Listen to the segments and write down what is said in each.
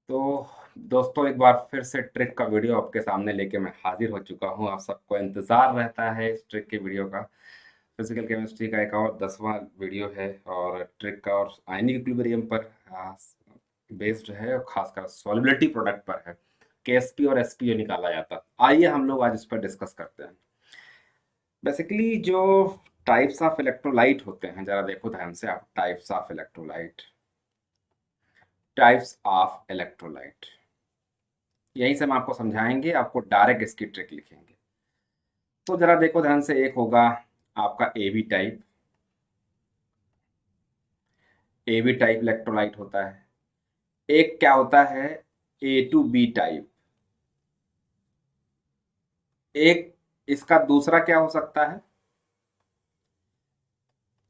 तो दोस्तों एक बार फिर से ट्रिक का वीडियो आपके सामने लेके मैं हाजिर हो चुका हूँ। आप सबको इंतज़ार रहता है इस ट्रिक के वीडियो का। फिजिकल केमिस्ट्री का एक और 10वां वीडियो है और ट्रिक का और आयनिक इक्विलिब्रियम पर बेस्ड है और खासकर सॉल्युबिलिटी प्रोडक्ट पर है। केएसपी और एसपी जो निकाला जाता है। आइए हम लोग आज इस पर डिस्कस करते हैं। बेसिकली जो टाइप्स ऑफ इलेक्ट्रोलाइट होते हैं, जरा देखो ध्यान से आप। टाइप्स ऑफ इलेक्ट्रोलाइट यहीं से हम आपको समझाएंगे, आपको डायरेक्ट इसकी ट्रिक लिखेंगे। तो जरा देखो ध्यान से, एक होगा आपका ए बी टाइप इलेक्ट्रोलाइट होता है। एक क्या होता है, ए टू बी टाइप। एक इसका दूसरा क्या हो सकता है,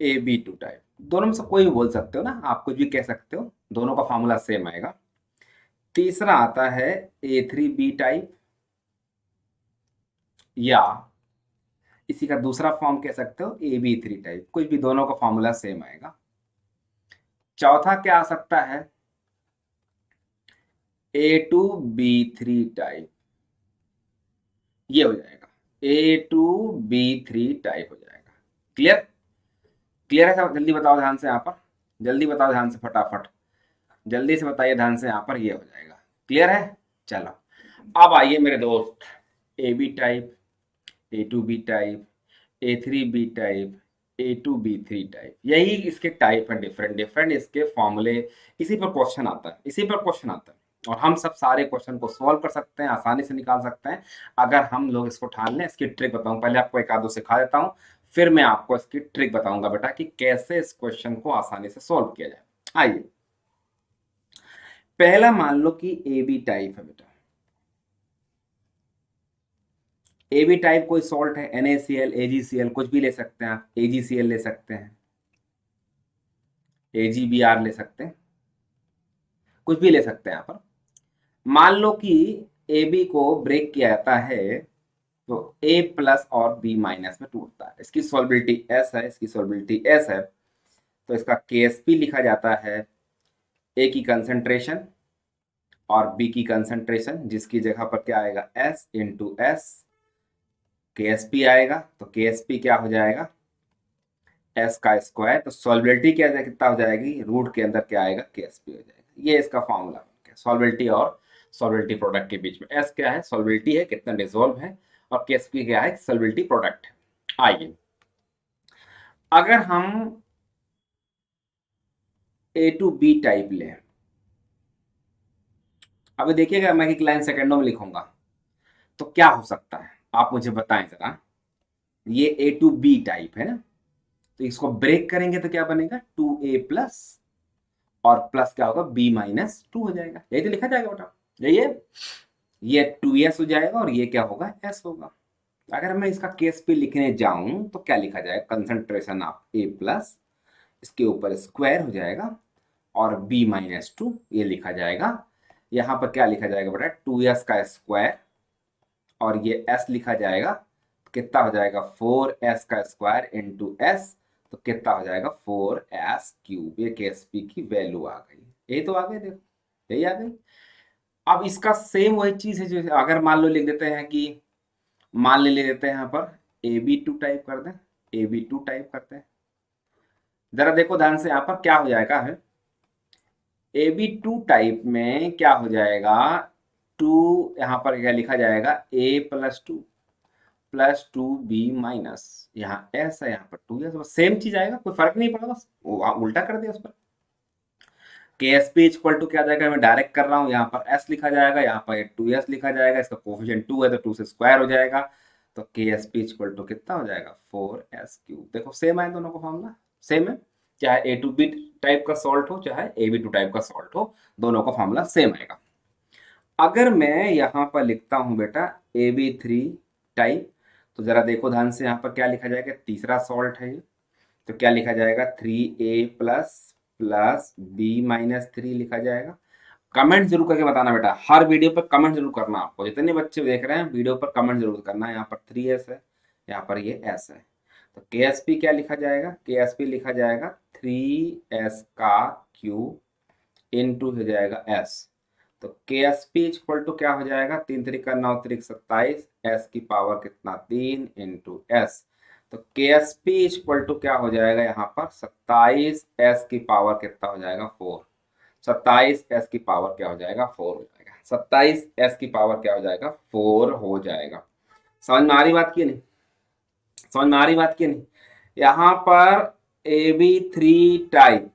ए बी टू टाइप। दोनों में से कोई भी बोल सकते हो ना, आप कुछ भी कह सकते हो, दोनों का फॉर्मूला सेम आएगा। तीसरा आता है ए थ्री बी टाइप, या इसी का दूसरा फॉर्म कह सकते हो ए बी थ्री टाइप। कुछ भी, दोनों का फॉर्मूला सेम आएगा। चौथा क्या आ सकता है, ए टू बी थ्री टाइप। ये हो जाएगा ए टू बी थ्री टाइप हो जाएगा। क्लियर? क्लियर है सब? जल्दी बताओ ध्यान से यहाँ पर, जल्दी बताओ ध्यान से, फटाफट जल्दी से बताइए ध्यान से यहाँ पर। ये हो जाएगा। क्लियर है? चलो अब आइए मेरे दोस्त, A B type, A two B type, A three B type, A two B three type, यही इसके टाइप है। डिफरेंट डिफरेंट इसके फॉर्मूले। इसी पर क्वेश्चन आता है, इसी पर क्वेश्चन आता है। और हम सब सारे क्वेश्चन को सॉल्व कर सकते हैं, आसानी से निकाल सकते हैं अगर हम लोग इसको ठान लें। इसकी ट्रिक बताऊं, पहले आपको एक आध दो सिखा देता हूं, फिर मैं आपको इसकी ट्रिक बताऊंगा बेटा कि कैसे इस क्वेश्चन को आसानी से सॉल्व किया जाए। आइए, पहला मान लो कि ए बी टाइप है बेटा। ए बी टाइप कोई सॉल्ट है, NaCl, AgCl, कुछ भी ले सकते हैं आप। AgCl ले सकते हैं, AgBr ले सकते हैं, कुछ भी ले सकते हैं यहाँ पर। मान लो कि ए बी को ब्रेक किया जाता है तो ए प्लस और बी माइनस में टूटता है। इसकी सॉल्बिलिटी एस है, इसकी सॉल्बिलिटी एस है, तो इसका केएसपी लिखा जाता है ए की कंसंट्रेशन और बी की कंसंट्रेशन, जिसकी जगह पर क्या आएगा, एस इंटू एस। केएसपी आएगा तो केएसपी क्या हो जाएगा, एस का स्क्वायर। तो सॉल्बिलिटी क्या कितना हो जाएगी, रूट के अंदर क्या आएगा, केएसपी हो जाएगा। ये इसका फॉर्मूला बन गया सॉल्बिलिटी और सॉल्बिलिटी प्रोडक्ट के बीच में। एस क्या है, सॉल्बिलिटी है, कितना डिजोल्व है, और केएसपी क्या है, सॉल्बिलिटी प्रोडक्ट है। आइए, अगर हम ए टू बी टाइप लें, अभी देखिएगा मैं एक लाइन सेकंडों में लिखूंगा, तो क्या हो सकता है आप मुझे बताएं जरा। ये ए टू बी टाइप है ना, तो इसको ब्रेक करेंगे तो क्या बनेगा, 2a प्लस, और प्लस क्या होगा, b माइनस 2 हो जाएगा। यही तो लिखा जाएगा बेटा, यही है। ये 2s हो जाएगा और ये क्या होगा, s होगा। अगर मैं इसका केस पे लिखने जाऊं तो क्या लिखा जाएगा, कंसंट्रेशन ऑफ a प्लस, इसके ऊपर स्क्वायर हो जाएगा, और b माइनस 2 ये लिखा जाएगा। यहाँ पर क्या लिखा जाएगा बेटा, 2s का स्क्वायर, और ये s लिखा जाएगा, कितना हो जाएगा, 4s का स्क्वायर इंटू एस, तो कितना हो जाएगा, 4s क्यूब। ये केएसपी की वैल्यू आ गई। यही तो आ गई, देखो यही आ गई। अब इसका सेम वही चीज है जो, अगर मान लो लिख देते हैं कि, मान ले लेते हैं यहाँ पर ए बी टू टाइप कर दें, ए बी टू टाइप करते हैं। जरा देखो ध्यान से यहाँ पर क्या हो जाएगा है, ए बी टू टाइप में क्या हो जाएगा, टू, यहाँ पर क्या लिखा जाएगा, A plus two, plus two B minus, यहाँ एस है, यहाँ पर टू एस, बस सेम चीज आएगा, कोई फर्क नहीं पड़ा, बस उल्टा कर दिया उस पर। के एस पी इक्वल टू क्या जाएगा, मैं डायरेक्ट कर रहा हूँ, यहाँ पर एस लिखा जाएगा, यहाँ पर टू एस लिखा जाएगा, इसका कोफिशिएंट टू है तो टू से स्क्वायर हो जाएगा, तो के एस पी इक्वल टू कितना हो जाएगा, 4s क्यूब। देखो सेम है, दोनों का फॉर्मूला सेम है, चाहे ए टू बी टाइप का सॉल्ट हो चाहे ए बी टू टाइप का सॉल्ट हो, दोनों का फॉर्मूला सेम आएगा। अगर मैं यहाँ पर लिखता हूँ बेटा ए बी थ्री टाइप, तो जरा देखो ध्यान से, यहाँ पर क्या लिखा जाएगा, तीसरा सॉल्ट है ये, तो क्या लिखा जाएगा, 3a plus B minus three लिखा जाएगा। कमेंट जरूर करके बताना बेटा, हर वीडियो पर कमेंट जरूर करना। आपको जितने बच्चे देख रहे हैं वीडियो पर कमेंट जरूर करना है। यहाँ पर 3s है, यहाँ पर ये s है, तो के एस पी क्या लिखा जाएगा, के एस पी लिखा जाएगा 3s का क्यूब इंटू हो जाएगा s, तो के एस पी इक्वल टू क्या हो जाएगा, 3 3 9 3 27, एस की पावर कितना 3 इंटू एस। तो के एस पी इक्वल टू क्या हो जाएगा यहाँ पर 27 एस की पावर कितना हो जाएगा 4। 27 एस की पावर क्या हो जाएगा 4 हो जाएगा। 27 एस की पावर क्या हो जाएगा 4 हो जाएगा। समझ में आ रही बात की नहीं, समझ में आ रही बात की नहीं। यहाँ पर ए बी थ्री टाइप,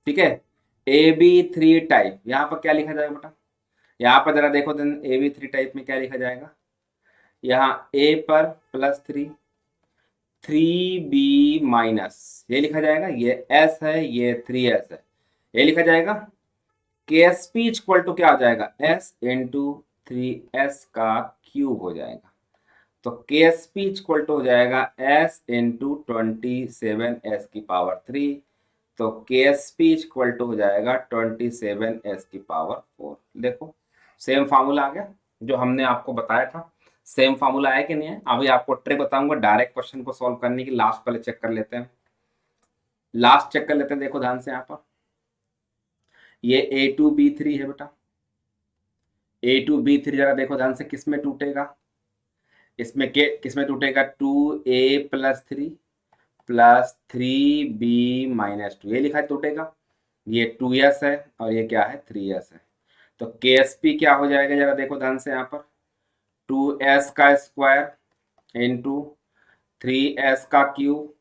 ठीक है, ए बी थ्री टाइप, यहाँ पर क्या लिखा जाएगा बेटा, यहाँ पर जरा देखो then A B three type में क्या लिखा जाएगा। यहाँ ए पर +3, 3b- ये लिखा जाएगा, ये s है, ये 3s है, ये लिखा जाएगा। के एस पी इक्वल टू क्या हो जाएगा, s इंटू 3s का क्यूब हो जाएगा। तो के एस पी इक्वल टू हो जाएगा s इंटू 27s की पावर 3। तो के एस पी इक्वल टू हो जाएगा 27s की पावर 4। देखो सेम फार्मूला आ गया जो हमने आपको बताया था। सेम फार्मूला है कि नहीं है। अभी आपको ट्रिक बताऊंगा डायरेक्ट क्वेश्चन को सॉल्व करने की। लास्ट पहले चेक कर लेते हैं, लास्ट चेक कर लेते हैं। देखो ध्यान से यहाँ पर ये A2B3 है बेटा। A2B3 जरा देखो ध्यान से किस में टूटेगा, इसमें के किस में टूटेगा, 2A+3 +3B-2, ये लिखा है टूटेगा। ये 2s है और ये क्या है 3s है। तो के एस पी क्या हो जाएगा, जरा देखो ध्यान से यहाँ पर 2s का स्क्वायर इंटू 3s का क्यूब।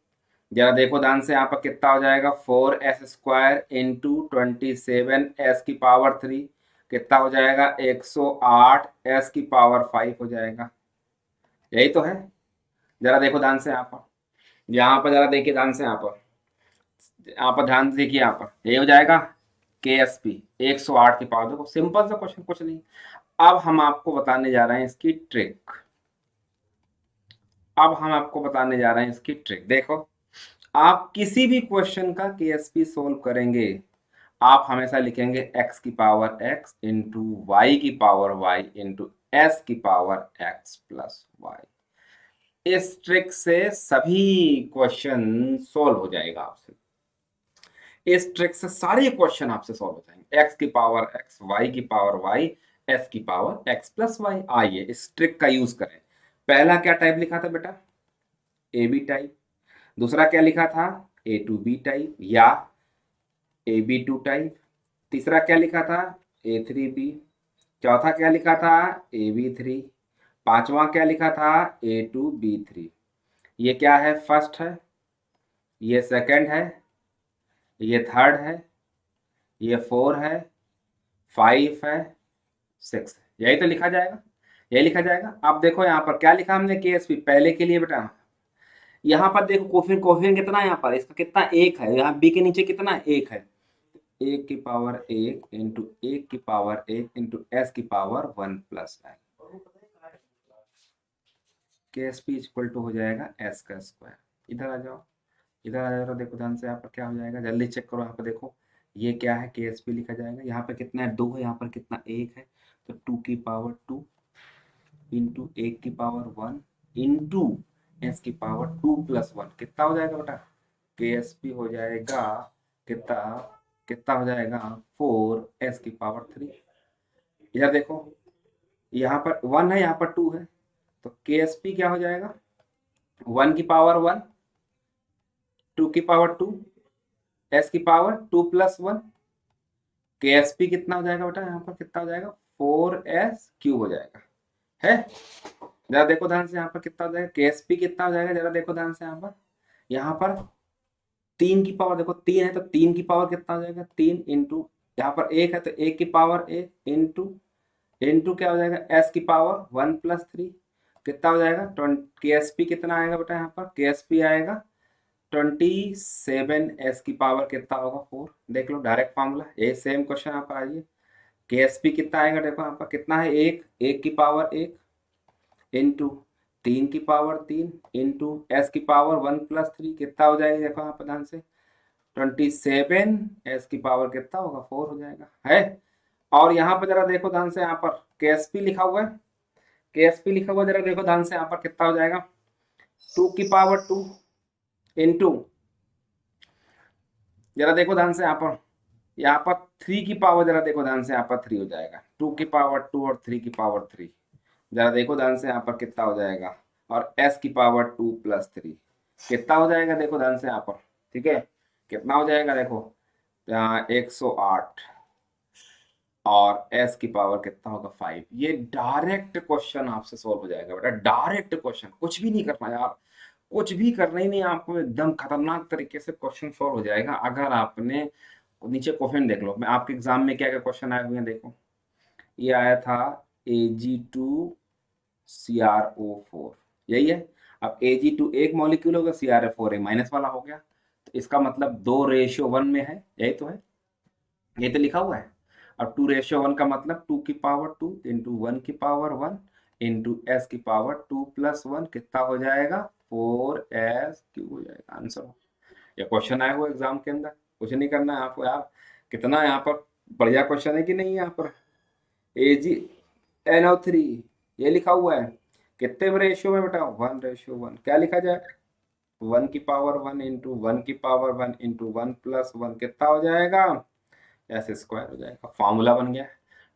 जरा देखो ध्यान से यहाँ पर कितना हो जाएगा, 4s² इंटू 27s की पावर 3 कितना हो जाएगा, 108s की पावर 5 हो जाएगा। यही तो है। जरा देखो ध्यान से यहाँ पर जरा देखिए ध्यान से यहाँ पर ध्यान से देखिए, यहाँ पर ये हो जाएगा के एस पी 108 की पावर। देखो सिंपल सा क्वेश्चन, कुछ नहीं। अब हम आपको बताने जा रहे हैं इसकी ट्रिक। अब हम आपको बताने जा रहे हैं इसकी ट्रिक। देखो आप किसी भी क्वेश्चन का के एस पी सोल्व करेंगे, आप हमेशा लिखेंगे x की पावर x इंटू वाई की पावर y इंटू एस की पावर x प्लस वाई। इस ट्रिक से सभी क्वेश्चन सोल्व हो जाएगा आपसे। इस ट्रिक से सारे क्वेश्चन आपसे सॉल्व हो जाएंगे। x की पावर x, y की पावर y, s की पावर x प्लस वाई। आइए इस ट्रिक का यूज करें। पहला क्या टाइप लिखा था बेटा, ए बी टाइप। दूसरा क्या लिखा था, A2B टाइप या AB2 टाइप। तीसरा क्या लिखा था, A3B। चौथा क्या लिखा था, AB3। पांचवा क्या लिखा था, A2B3। ये क्या है, फर्स्ट है, ये सेकंड है, ये थर्ड है, ये 4 है, 5 है, 6 है। यही तो लिखा जाएगा, यही लिखा जाएगा। अब देखो यहाँ पर क्या लिखा हमने, के एस पी पहले के लिए बेटा। यहाँ पर देखो कोफिन, कोफिन कितना है यहाँ पर, इसका कितना 1 है। यहाँ बी के नीचे कितना 1 है, 1 की पावर 1 इंटू 1 की पावर 1 इंटू एस की पावर 1 प्लस एन। के एस पी इक्वल टू हो जाएगा एस का स्क्वायर। इधर आ जाओ, इधर आ जाओ। देखो ध्यान से यहाँ पर क्या हो जाएगा, जल्दी चेक करो। यहाँ पर देखो ये क्या है, के एस पी लिखा जाएगा। यहाँ पर कितना है, 2 है, यहाँ पर कितना 1 है। तो 2 की पावर 2 इंटू 1 की पावर 1 इंटू एस की पावर 2 प्लस 1 कितना हो जाएगा बेटा, के एस पी हो जाएगा कितना, कितना हो जाएगा 4s की पावर 3। इधर देखो यहाँ पर 1 है, यहाँ पर 2 है। तो के एस पी क्या हो जाएगा, 1 की पावर 1, 2 की पावर 2, एस की पावर 2 प्लस 1। के एस पी कितना हो जाएगा बेटा, यहाँ पर कितना हो जाएगा, 4s क्यूब हो जाएगा है। जरा देखो ध्यान से यहाँ पर कितना हो जाएगा, के एस पी कितना हो जाएगा, जरा देखो ध्यान से यहाँ पर 3 की पावर, देखो 3 है तो 3 की पावर कितना हो जाएगा, 3 इंटू यहाँ पर 1 है तो 1 की पावर 1 इंटू इंटू क्या हो जाएगा, एस की पावर 1 प्लस 3 कितना हो जाएगा, के एस पी कितना आएगा बेटा, यहाँ पर के एस पी आएगा 27s की पावर कितना होगा 4। देख लो डायरेक्ट फार्मूला, ये सेम क्वेश्चन यहाँ पर आइए। के एस पी कितना आएगा, देखो यहाँ पर कितना है, 1 की पावर 1 इंटू 3 की पावर 3 इंटू एस की पावर 1 प्लस 3 कितना हो जाएगा, देखो यहाँ पर ध्यान से 27 एस की पावर कितना होगा 4 हो जाएगा है। और यहाँ पर जरा देखो ध्यान से, यहाँ पर के एस पी लिखा हुआ है, के एस पी लिखा हुआ है, जरा देखो ध्यान से यहाँ पर कितना हो जाएगा, 2 की पावर 2 इंटू, जरा देखो ध्यान से यहाँ पर यहाँ पर 3 की पावर जरा देखो ध्यान से, यहाँ पर 3 हो जाएगा, 2 की पावर 2 और 3 की पावर 3, जरा देखो ध्यान से यहाँ पर कितना हो जाएगा, और s की पावर 2 प्लस 3 कितना हो जाएगा, देखो ध्यान से यहाँ पर, ठीक है, कितना हो जाएगा देखो, यहाँ 108 और s की पावर कितना होगा 5। ये डायरेक्ट क्वेश्चन आपसे सॉल्व हो जाएगा बेटा, डायरेक्ट क्वेश्चन, कुछ भी नहीं करना यार, कुछ भी करना ही नहीं आपको, एकदम खतरनाक तरीके से क्वेश्चन सॉल्व हो जाएगा अगर आपने, नीचे क्वेश्चन देख लो, मैं आपके एग्जाम में क्या क्या क्वेश्चन आए हुए हैं देखो, ये आया था Ag2CrO4, यही है। अब Ag2 एक मॉलिक्यूल होगा, CrO4 एक माइनस वाला हो गया, तो इसका मतलब 2:1 में है, यही तो है, ये तो लिखा हुआ है। अब 2:1 का मतलब 2 की पावर 2 इंटू 1 की पावर 1 इंटू एस की पावर 2 प्लस 1 कितना हो जाएगा, 4s³ हो जाएगा आंसर। ये क्वेश्चन आया हुआ एग्जाम के अंदर, कुछ नहीं करना है आपको यार, कितना यहाँ पर बढ़िया क्वेश्चन है कि नहीं, यहाँ पर AgNO3 ये लिखा हुआ है, कितने रेशियो में बेटा, 1:1, क्या लिखा जाए, 1 की पावर 1 इंटू 1 की पावर 1 इंटू 1 प्लस 1 कितना हो जाएगा, s² हो जाएगा, फॉर्मूला बन गया।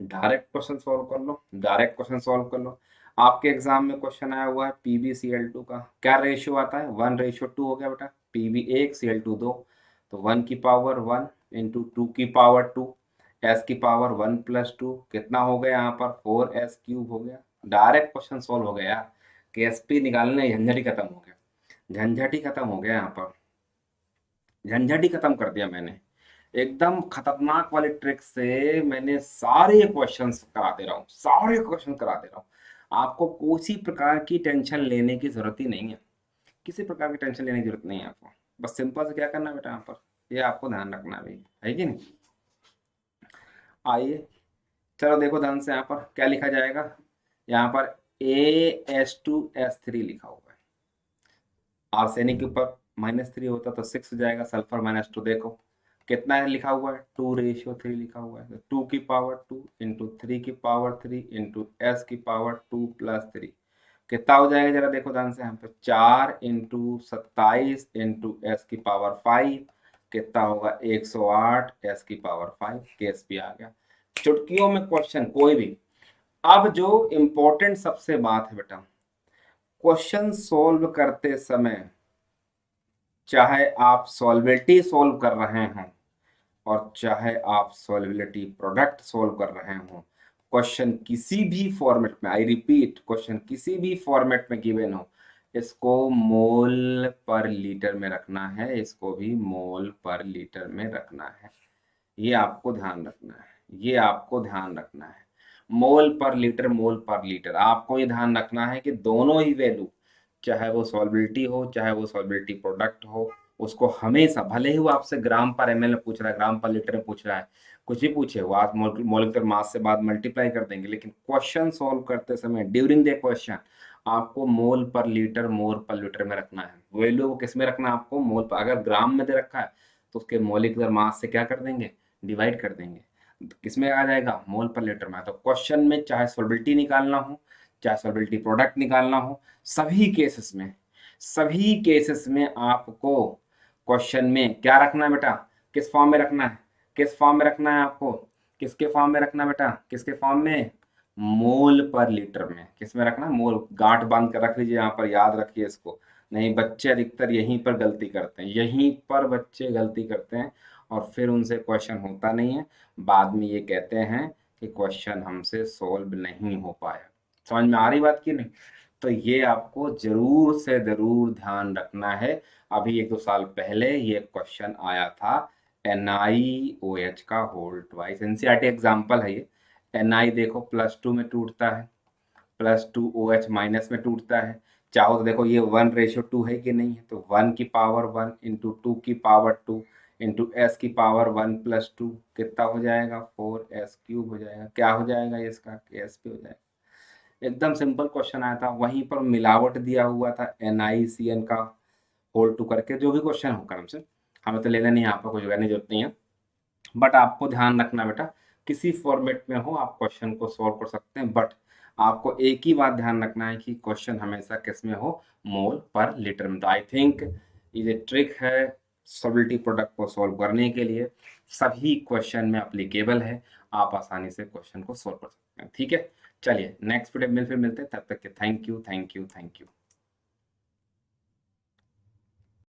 डायरेक्ट क्वेश्चन सॉल्व कर लो, डायरेक्ट क्वेश्चन सॉल्व कर लो। आपके एग्जाम में क्वेश्चन आया हुआ है PbCl2 का, क्या रेशियो आता है, 1:2 हो गया बेटा, Pb 1 Cl2 2, तो 1 की पावर 1 इंटू 2 की पावर 2 s की पावर 1 प्लस 2 कितना हो गया यहाँ पर, 4s³ हो गया। डायरेक्ट क्वेश्चन सॉल्व हो गया यार, KSP निकालने झंझट ही खत्म हो गया, झंझट ही खत्म हो गया यहाँ पर, झंझट ही खत्म कर दिया मैंने, एकदम खतरनाक वाली ट्रिक से मैंने सारे क्वेश्चंस करा दे रहा हूँ, सारे क्वेश्चन करा दे रहा हूँ, आपको किसी प्रकार की टेंशन लेने की जरूरत ही नहीं है, किसी प्रकार की टेंशन लेने की जरूरत नहीं है आपको, बस सिंपल से क्या करना है बेटा यहाँ पर, ये आपको ध्यान रखना है भाई, है कि नहीं। आइए चलो देखो ध्यान से यहाँ पर क्या लिखा जाएगा, यहाँ पर AS2S3 लिखा हुआ है, आर्सेनिक के ऊपर -3 होता तो 6 हो जाएगा, सल्फर -2 देखो कितना है लिखा हुआ है, 2:3 लिखा हुआ है, 2 की पावर 2 इंटू 3 की पावर 3 इंटू s की पावर 2 प्लस 3 कितना हो जाएगा, जरा देखो ध्यान से यहाँ पे, 4 इंटू 27 इंटू एस की पावर 5 कितना होगा, 108 s की पावर 5, केस भी आ गया। चुटकियों में क्वेश्चन कोई भी। अब जो इम्पोर्टेंट सबसे बात है बेटा, क्वेश्चन सोल्व करते समय चाहे आप सॉल्वेबिलिटी सोल्व कर रहे हों और चाहे आप सॉल्वेबिलिटी प्रोडक्ट सोल्व कर रहे हों, क्वेश्चन किसी भी फॉर्मेट में, आई रिपीट, क्वेश्चन किसी भी फॉर्मेट में गिवन हो, इसको मोल पर लीटर में रखना है, इसको भी मोल पर लीटर में रखना है, ये आपको ध्यान रखना है, ये आपको ध्यान रखना है, मोल पर लीटर, मोल पर लीटर, आपको ये ध्यान रखना है कि दोनों ही वैल्यू, चाहे वो सॉल्बिलिटी हो चाहे वो सॉल्बिलिटी प्रोडक्ट हो, उसको हमेशा, भले ही वो आपसे ग्राम पर ml में पूछ रहा है, ग्राम पर लीटर में पूछ रहा है, कुछ भी पूछे वो आप मॉलिक्यूलर मास से बाद मल्टीप्लाई कर देंगे, लेकिन क्वेश्चन सॉल्व करते समय ड्यूरिंग द क्वेश्चन आपको मोल पर लीटर, मोल पर लीटर में रखना है, वैल्यू को किस में रखना है आपको, मोल पर, अगर ग्राम में दे रखा है तो उसके मॉलिक्यूलर मास से क्या कर देंगे, डिवाइड कर देंगे, किसमें आ जाएगा, मोल पर लीटर में। तो क्वेश्चन में चाहे सॉल्बिलिटी निकालना हो चाहे सॉल्बिलिटी प्रोडक्ट निकालना हो, सभी केसेस में आपको क्वेश्चन में क्या रखना है बेटा, किस फॉर्म में रखना है, किस फॉर्म में रखना है आपको, किसके फॉर्म में रखना है बेटा, किसके फॉर्म में, मोल पर लीटर में, किस में रखना है, मोल, गांठ बांध कर रख लीजिए यहाँ पर, याद रखिए इसको, नहीं बच्चे अधिकतर यहीं पर गलती करते हैं, यहीं पर बच्चे गलती करते हैं और फिर उनसे क्वेश्चन होता नहीं है, बाद में ये कहते हैं कि क्वेश्चन हमसे सॉल्व नहीं हो पाया। समझ में आ रही बात की नहीं, तो ये आपको जरूर से जरूर ध्यान रखना है। अभी 1-2 साल पहले ये क्वेश्चन आया था NiOH का होल ट्वाइस, एनसीईआरटी एग्जाम्पल है ये, Ni देखो +2 में टूटता है, +2 OH माइनस में टूटता है, चाहो तो देखो ये 1:2 है कि नहीं है, तो 1 की पावर 1 इंटू 2 की पावर 2 इंटू s की पावर 1 प्लस 2 कितना हो जाएगा, 4s³ हो जाएगा, क्या हो जाएगा ये इसका, KSP हो जाएगा। एकदम सिंपल क्वेश्चन आया था, वहीं पर मिलावट दिया हुआ था NiCN का होल 2 करके, जो भी क्वेश्चन हो कर्म से, हमें तो लेना नहीं है, आपको कुछ करने की जरूरत नहीं है, बट आपको ध्यान रखना बेटा, किसी फॉर्मेट में हो आप क्वेश्चन को सॉल्व कर सकते हैं, बट आपको एक ही बात ध्यान रखना है कि क्वेश्चन हमेशा किस में हो, मोल पर लीटर में। तो आई थिंक ये ट्रिक है, सॉलिडिटी प्रोडक्ट को सॉल्व करने के लिए सभी क्वेश्चन में अप्लीकेबल है, आप आसानी से क्वेश्चन को सॉल्व कर सकते हैं। ठीक है, चलिए नेक्स्ट वीडियो में फिर मिलते हैं, तब तक के thank you thank you thank you.